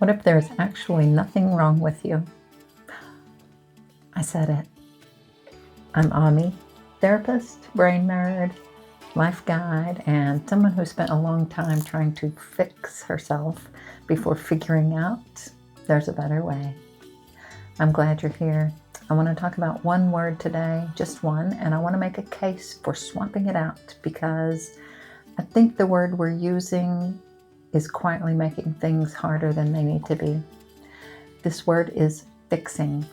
What if there's actually nothing wrong with you? I said it. I'm Ahmy, therapist, brain nerd, life guide, and someone who spent a long time trying to fix herself before figuring out there's a better way. I'm glad you're here. I want to talk about one word today, just one, and I want to make a case for swapping it out because I think the word we're using is quietly making things harder than they need to be. This word is fixing,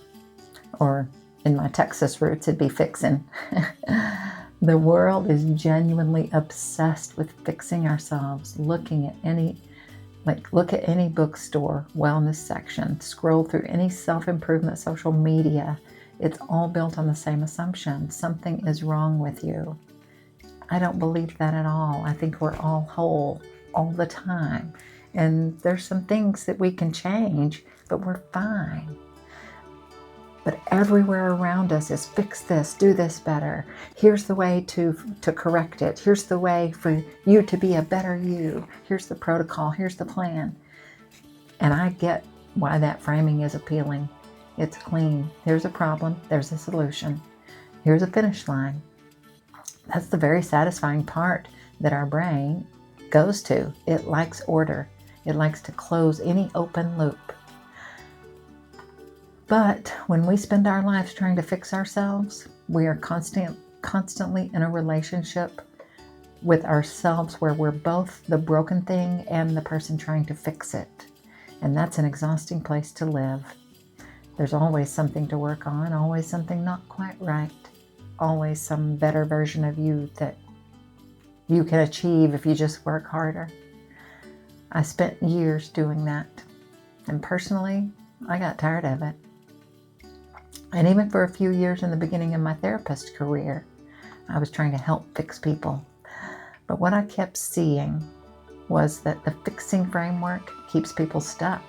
or in my Texas roots, it'd be fixin'. The world is genuinely obsessed with fixing ourselves, look at any bookstore, wellness section, scroll through any self-improvement social media. It's all built on the same assumption. Something is wrong with you. I don't believe that at all. I think we're all whole all the time. And there's some things that we can change, but we're fine. But everywhere around us is fix this, do this better. Here's the way to correct it. Here's the way for you to be a better you. Here's the protocol. Here's the plan. And I get why that framing is appealing. It's clean. Here's a problem. There's a solution. Here's a finish line. That's the very satisfying part that our brain goes to. It likes order. It likes to close any open loop. But when we spend our lives trying to fix ourselves, we are constantly in a relationship with ourselves where we're both the broken thing and the person trying to fix it. And that's an exhausting place to live. There's always something to work on, always something not quite right, always some better version of you that you can achieve if you just work harder. I spent years doing that. And personally, I got tired of it. And even for a few years in the beginning of my therapist career, I was trying to help fix people. But what I kept seeing was that the fixing framework keeps people stuck.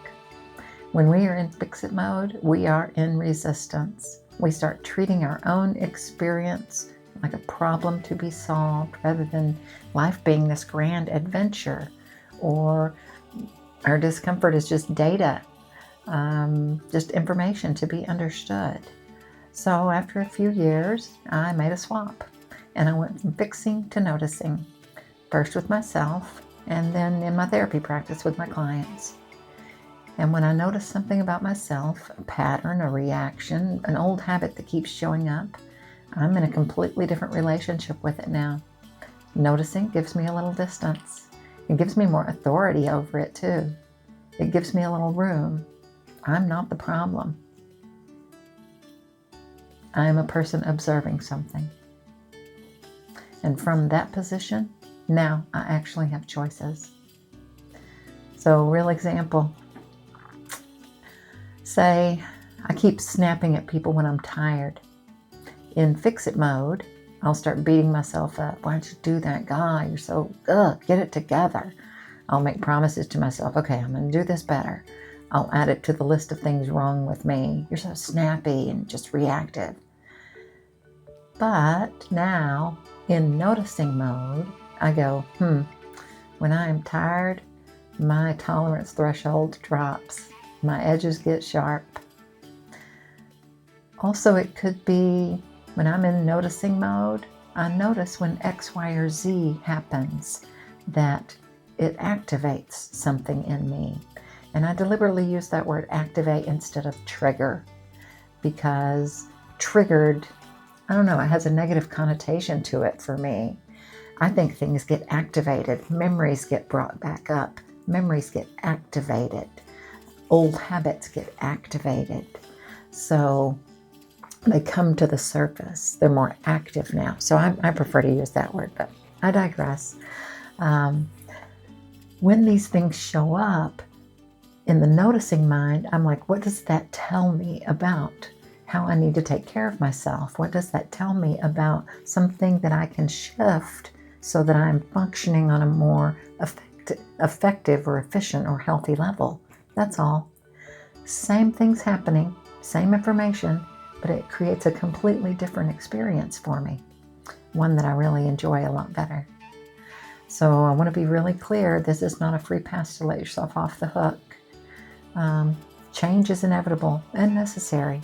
When we are in fix-it mode, we are in resistance. We start treating our own experience like a problem to be solved rather than life being this grand adventure, or our discomfort is just data, just information to be understood. So after a few years, I made a swap and I went from fixing to noticing, first with myself and then in my therapy practice with my clients. And when I notice something about myself, a pattern, a reaction, an old habit that keeps showing up, I'm in a completely different relationship with it now. Noticing gives me a little distance. It gives me more authority over it too. It gives me a little room. I'm not the problem. I am a person observing something. And from that position, now I actually have choices. So, real example. Say, I keep snapping at people when I'm tired. In fix-it mode, I'll start beating myself up. Why don't you do that? God, you're so, get it together. I'll make promises to myself. Okay, I'm going to do this better. I'll add it to the list of things wrong with me. You're so snappy and just reactive. But now, in noticing mode, I go, when I am tired, my tolerance threshold drops. My edges get sharp. Also, it could be when I'm in noticing mode, I notice when X, Y, or Z happens that it activates something in me. And I deliberately use that word activate instead of trigger because triggered, I don't know, it has a negative connotation to it for me. I think things get activated. Memories get brought back up. Memories get activated. Old habits get activated. So they come to the surface. They're more active now. So I prefer to use that word, but I digress. When these things show up in the noticing mind, I'm like, what does that tell me about how I need to take care of myself? What does that tell me about something that I can shift so that I'm functioning on a more effective or efficient or healthy level? That's all. Same things happening, same information, but it creates a completely different experience for me, one that I really enjoy a lot better. So I want to be really clear, this is not a free pass to let yourself off the hook. Change is inevitable and necessary,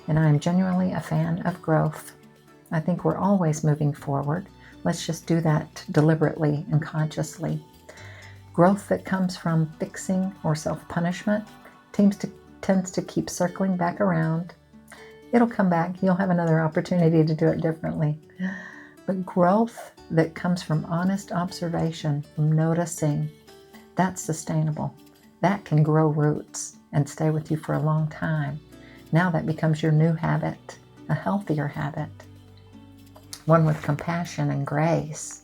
and I am genuinely a fan of growth. I think we're always moving forward. Let's just do that deliberately and consciously. Growth that comes from fixing or self-punishment tends to keep circling back around. It'll come back. You'll have another opportunity to do it differently. But growth that comes from honest observation, from noticing, that's sustainable. That can grow roots and stay with you for a long time. Now that becomes your new habit, a healthier habit, one with compassion and grace,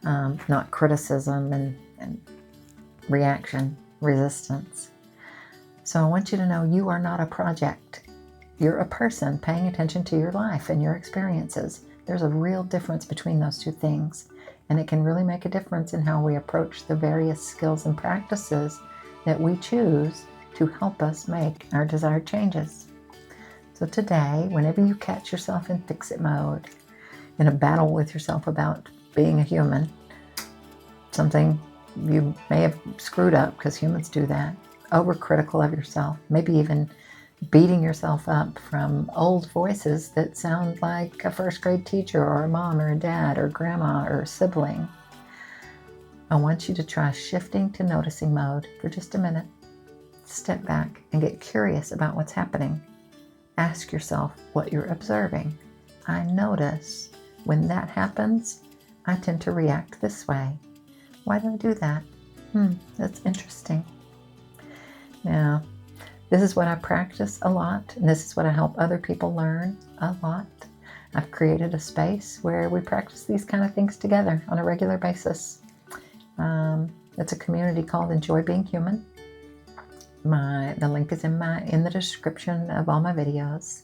not criticism and reaction, resistance. So I want you to know you are not a project. You're a person paying attention to your life and your experiences. There's a real difference between those two things, and it can really make a difference in how we approach the various skills and practices that we choose to help us make our desired changes. So today, whenever you catch yourself in fix-it mode, in a battle with yourself about being a human, something you may have screwed up, because humans do that, overcritical of yourself, maybe even beating yourself up from old voices that sound like a first grade teacher or a mom or a dad or grandma or a sibling, I want you to try shifting to noticing mode for just a minute. Step back and get curious about what's happening. Ask yourself what you're observing. I notice when that happens, I tend to react this way. Why do I do that? That's interesting. Now, this is what I practice a lot, and this is what I help other people learn a lot. I've created a space where we practice these kind of things together on a regular basis. It's a community called Enjoy Being Human. The link is in the description of all my videos.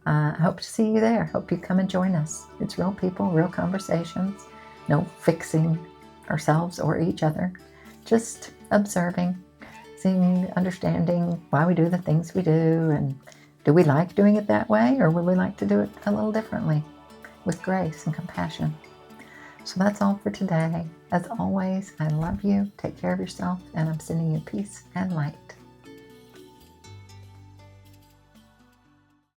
I hope to see you there. Hope you come and join us. It's real people, real conversations. No fixing ourselves or each other. Just observing, seeing, understanding why we do the things we do, and do we like doing it that way, or would we like to do it a little differently with grace and compassion? So that's all for today. As always, I love you. Take care of yourself, and I'm sending you peace and light.